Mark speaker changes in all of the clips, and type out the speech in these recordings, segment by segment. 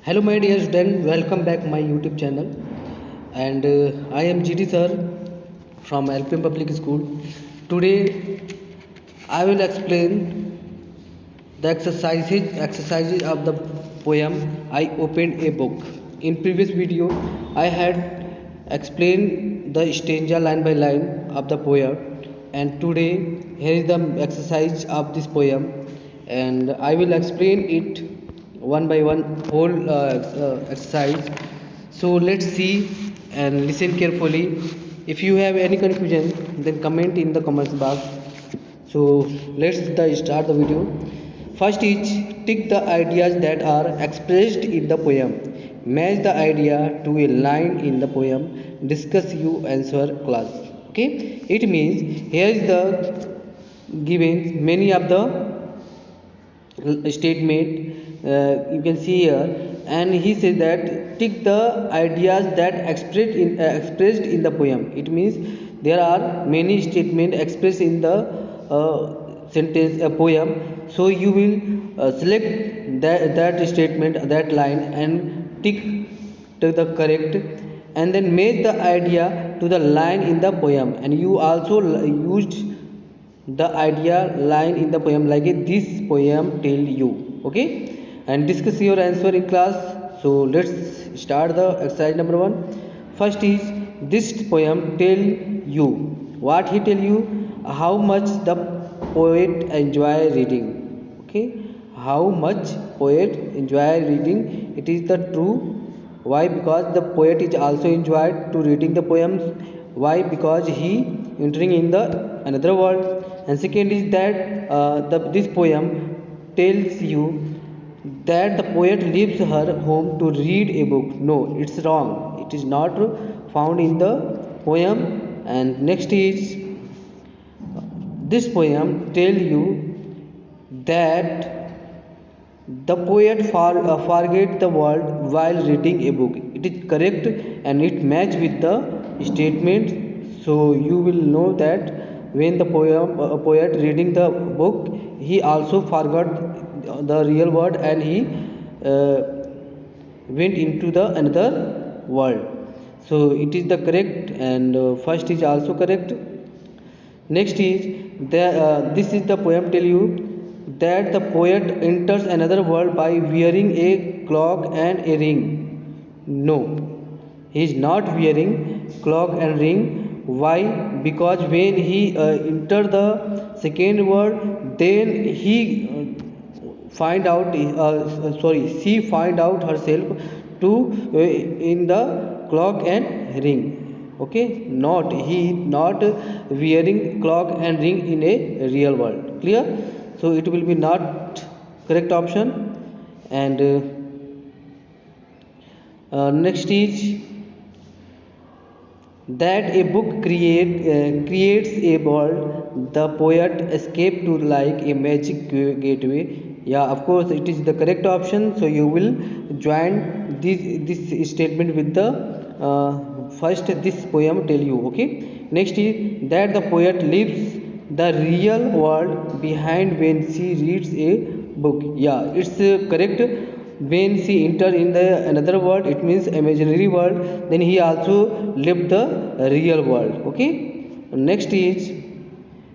Speaker 1: Hello my dear student, welcome back my YouTube channel and I am GD sir from LPM Public School. Today I will explain the exercises of the poem I opened a book. In previous video I had explained the stanza line by line of the poem, and today here is the exercise of this poem, and I will explain it one by one whole exercise. So let's see and listen carefully. If you have any confusion, then comment in the comments box. So let's start the video. First is tick the ideas that are expressed in the poem. Match the idea to a line in the poem. Discuss you answer class. Okay, it means here is the given many of the statement you can see here, and he says that tick the ideas that expressed in the poem. It means there are many statements expressed in the sentence poem, so you will select that statement, that line, and tick to the correct, and then match the idea to the line in the poem. And you also used the idea line in the poem like this poem tell you. Okay, and discuss your answer in class. So let's start the exercise number 1. First is this poem tell you. What he tell you? How much the poet enjoy reading. Okay, how much poet enjoy reading. It is the true. Why? Because the poet is also enjoyed to reading the poems. Why? Because he entering in the another world. And second is that this poem tells you that the poet leaves her home to read a book. No, it's wrong. It is not found in the poem. And next is this poem tell you that the poet forget the world while reading a book. It is correct and it match with the statement. So you will know that when the poet reading the book, he also forgot the real world, and he uh, went into the another world. So it is the correct, and first is also correct. Next is this is the poem tell you that the poet enters another world by wearing a clock and a ring. No, he is not wearing clock and ring. Why? Because when he enter the second world, then he find out she find out herself to in the clock and ring. Okay, not he not wearing clock and ring in a real world. Clear? So it will be not correct option. And next is that a book creates a world the poet escape to like a magic gateway. Yeah, of course it is the correct option. So you will join this statement with the first this poem tell you. Okay, next is that the poet leaves the real world behind when she reads a book. Yeah, it's correct. When she enter in the another world, it means imaginary world, then he also left the real world. Okay, next is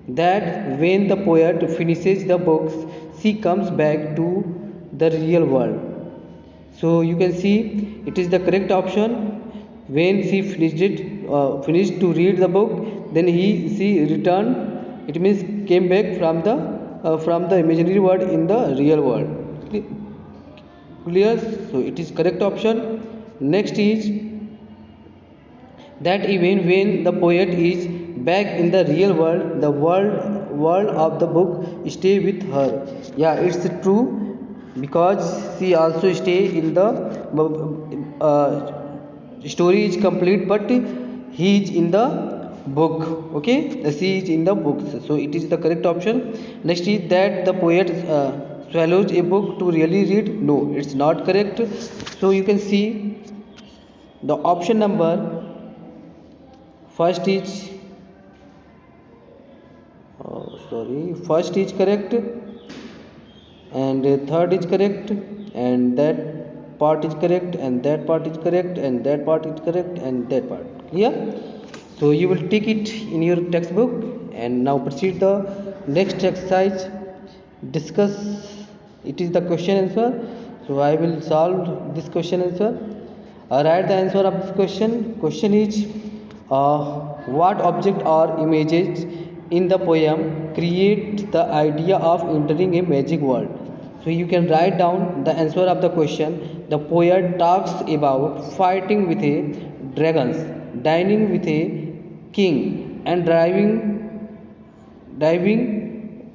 Speaker 1: that when the poet finishes the books, she comes back to the real world. So you can see it is the correct option. When she finished to read the book, then she returned. It means came back from the imaginary world in the real world. Clear? So it is correct option. Next is that even when the poet is back in the real world, the world of the book stay with her. Yeah, it's true, because she also stay in the story is complete, but he is in the book. Okay, she is in the books. So it is the correct option. Next is that the poet swallows a book to really read. No, it's not correct. So you can see the option number first is first is correct, and third is correct, and that part is correct, and that part is correct, and that part is correct, and that part. Clear? So you will take it in your textbook. And now proceed the next exercise. Discuss. It is the question answer. So I will solve this question answer. Write the answer of this question. Question is, what object or images in the poem create the idea of entering a magic world? So you can write down the answer of the question. The poet talks about fighting with a dragons, dining with a king, and diving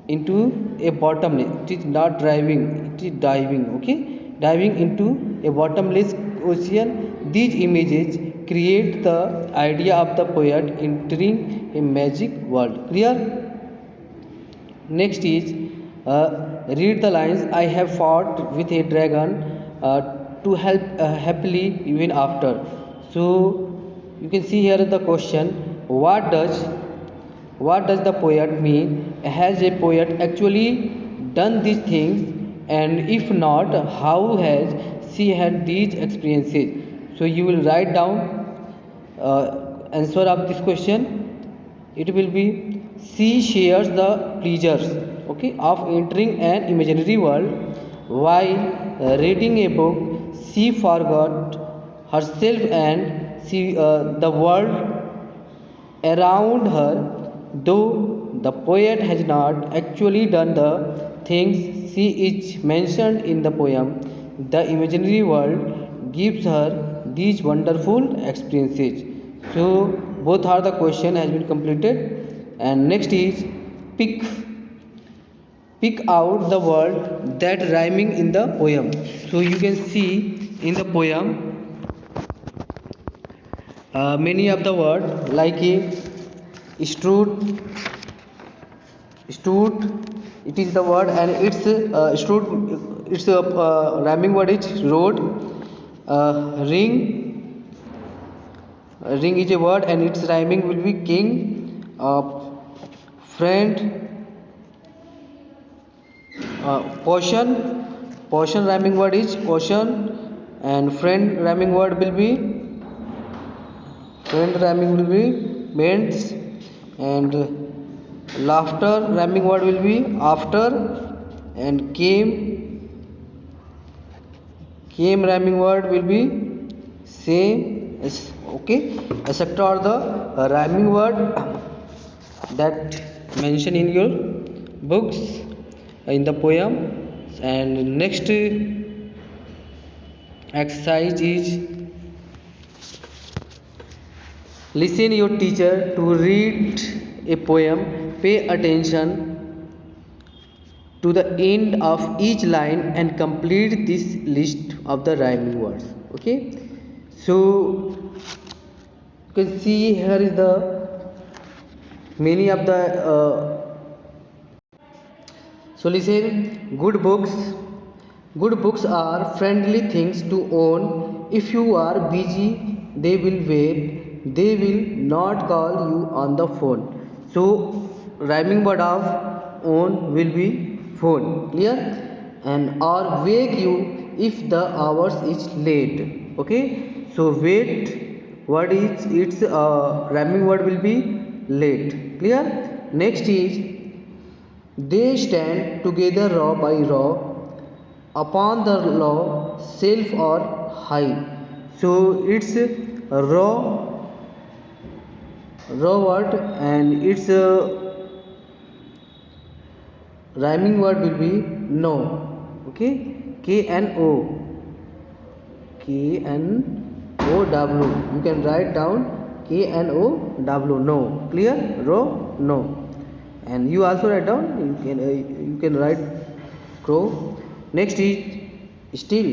Speaker 1: into a bottomless. It is not driving, it is diving. Okay, diving into a bottomless ocean. These images create the idea of the poet entering a magic world. Clear? Next is, read the lines. I have fought with a dragon to help happily even after. So you can see here the question. What does the poet mean? Has a poet actually done these things? And if not, how has she had these experiences? So you will write down answer of this question. It will be, she shares the pleasures, okay, of entering an imaginary world. While reading a book, she forgot herself and the world around her. Though the poet has not actually done the things she is mentioned in the poem, the imaginary world gives her these wonderful experiences. So both are the question has been completed. And next is, pick pick out the word that rhyming in the poem. So you can see in the poem many of the word like a stood. Stood, it is the word, and its stood, its rhyming word is road. Ring, ring is a word, and its rhyming will be king. Friend, portion, portion rhyming word is portion, and friend rhyming word will be bends, and laughter rhyming word will be after, and came rhyming word will be same. Okay, etc. are the rhyming word that mention in your books in the poem. And next exercise is, listen your teacher to read a poem. Pay attention to the end of each line and complete this list of the rhyming words. Okay, so you can see here is the many of the so listen. Good books are friendly things to own. If you are busy, they will wait. They will not call you on the phone. So rhyming word of own will be phone. Clear? And or wake you if the hours is late. Okay, so wait word is its rhyming word will be late. Clear? Next is, they stand together row by row upon the low shelf or high. So it's row word, and its rhyming word will be no. Okay, KNO, KNOW. You can write down KNOW, no. Clear? Row, no. And you also write down, you can write crow. Next is still.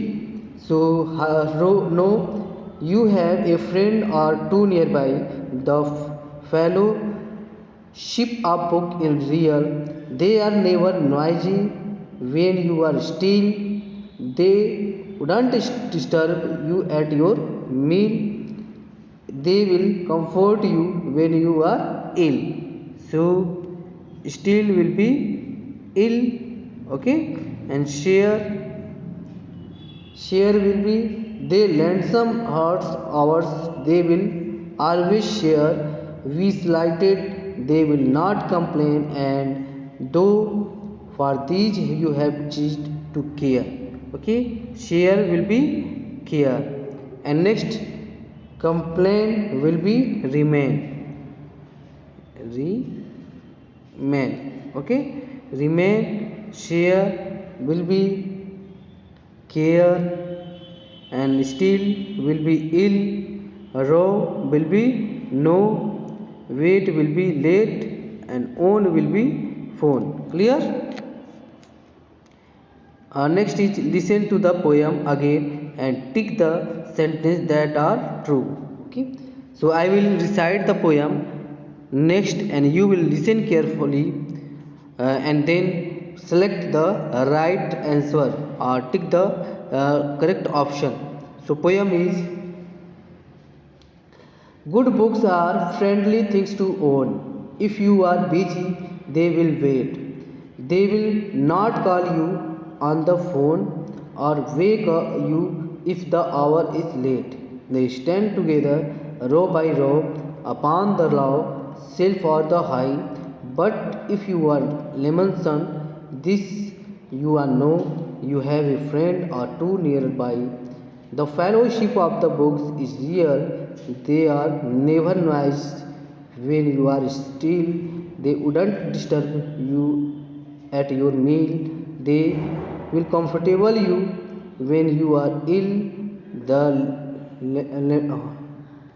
Speaker 1: So row, no. You have a friend or two nearby. The fellow ship a book in real. They are never noisy when you are still. They wouldn't disturb you at your meal. They will comfort you when you are ill. So still will be ill. Okay, and share Share will be they lend some hearts ours, they will always share. We slighted, they will not complain, and though for these you have ceased to care. Okay, share will be care. And next, complain will be remain. Remain. Okay, remain. Share will be care, and still will be ill. Row will be no, wait will be late, and on will be phone. Clear? Next is listen to the poem again and tick the sentence that are true. Okay, so I will recite the poem next, and you will listen carefully, and then select the right answer or tick the correct option. So poem is: good books are friendly things to own. If you are busy, they will wait. They will not call you on the phone or wake you if the hour is late. They stand together row by row upon the low shelf or the high. But if you are Lemonson, this you are know you have a friend or two nearby. The fellowship of the books is real. They are never noised when you are still. They wouldn't disturb you at your meal. They will comfortable you when you are ill. The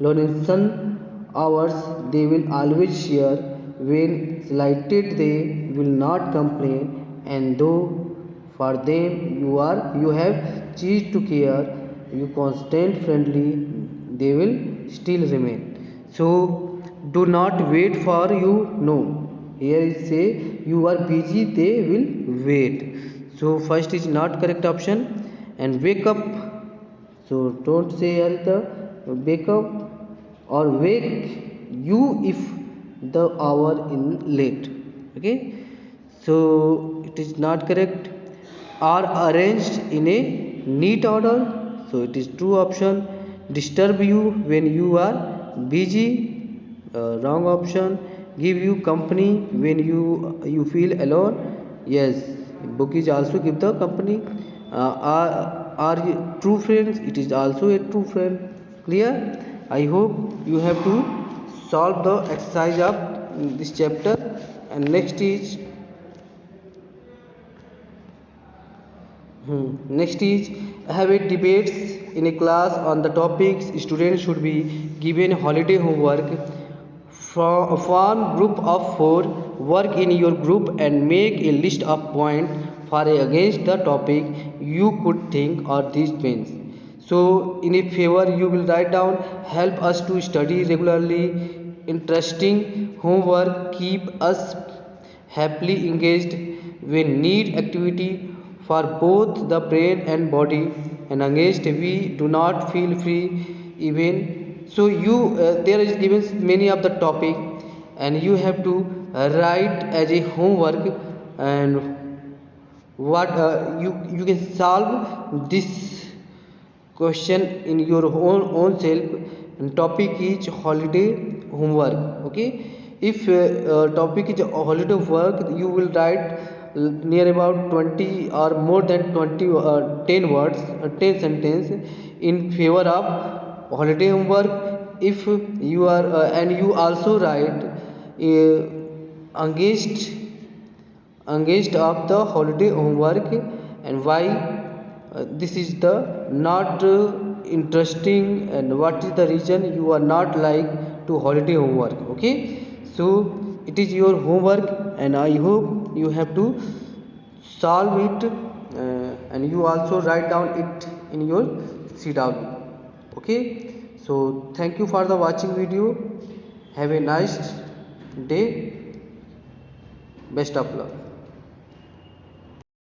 Speaker 1: Lorenzen hours they will always share. When slighted, they will not complain, and though for them you have ceased to care, you constant friendly, they will still remain. So do not wait for you. No, here is say you are busy, they will wait. So first is not correct option. And wake up, so don't say here the wake up or wake you if the hour in late. Okay, so it is not correct. Are arranged in a neat order, so it is true option. Disturb you when you are busy, wrong option. Give you company when you feel alone, yes, book is also give the company. Are true friends, it is also a true friend. Clear? I hope you have to solve the exercise of this chapter. And next is next is have a debates in a class on the topics. Students should be given holiday homework. Form group of 4. Work in your group and make a list of points for against the topic you could think or these things. So in a favor you will write down help us to study regularly. Interesting homework keep us happily engaged. We need activity for both the brain and body, and against we do not feel free even. So you there is given many of the topic, and you have to write as a homework, and what you can solve this question in your own self. And topic is holiday homework. Okay, if topic is holiday work, you will write near about 20 or more than 20 10 words, 10 sentence in favor of holiday homework. If you are and you also write against of the holiday homework, and why this is the not interesting, and what is the reason you are not like to holiday homework. Okay, so it is your homework, and I hope you have to solve it, and you also write down it in your CW. Okay, so thank you for the watching video. Have a nice day. Best of luck.